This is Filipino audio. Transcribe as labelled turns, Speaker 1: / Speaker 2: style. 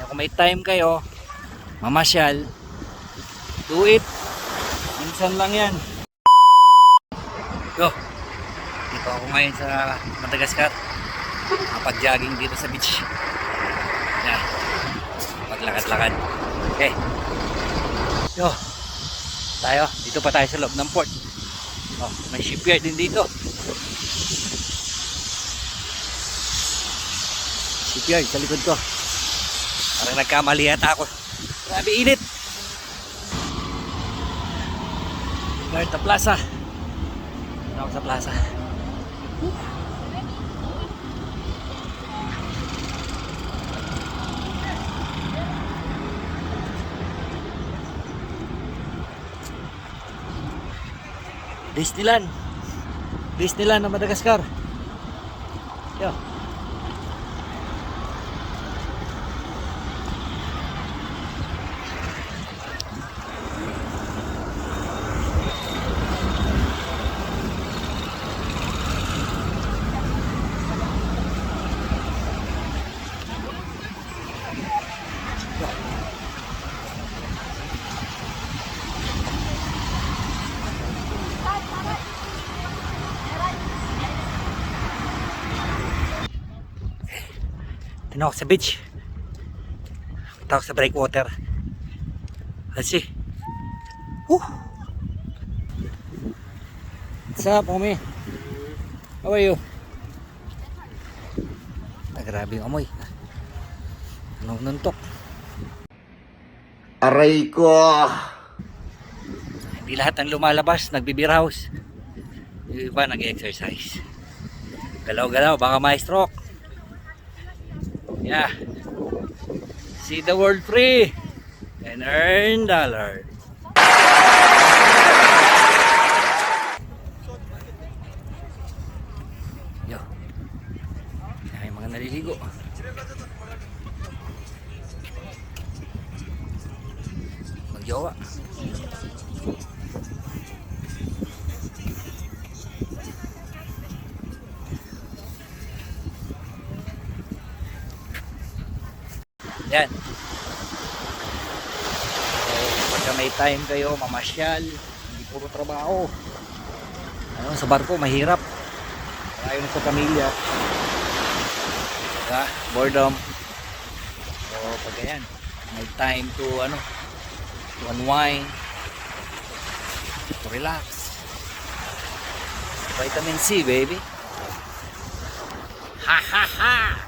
Speaker 1: kung may time kayo, mamasyal, do it. Minsan lang yan. Go. Dito ako ngayon sa Madagascar. Kapag-jogging dito sa beach. Yan. Maglakad-lakad. Okay. Yo. Tayo. Dito pa tayo sa loob ng port. Oh, may shipyard din dito. Shipyard sa likod ko. Parang nagkamali yata ako. Grabe init. Garta Plaza. Dito ako sa plaza. Disneyland ng Madagascar. Yo. Tinawag sa beach. Tinawag sa breakwater. Let's see. Woo! What's up, homie? How are you? Grabe yung amoy. Anong nuntok?
Speaker 2: Aray ko!
Speaker 1: Hindi lahat ng lumalabas nagbe-beer house. Yung iba nag-exercise. Galaw-galaw, baka may stroke. Yeah. See the world free and earn dollar. Yo. May mga naliligo. Magjowa. Yan. So, pagka may time kayo, mamasyal, hindi puro trabaho. Ano, sa barko, mahirap. Ayaw na sa pamilya. Diba? Boredom. So, pagka yan, may time to, to unwind, to relax. Vitamin C, baby. Ha ha ha!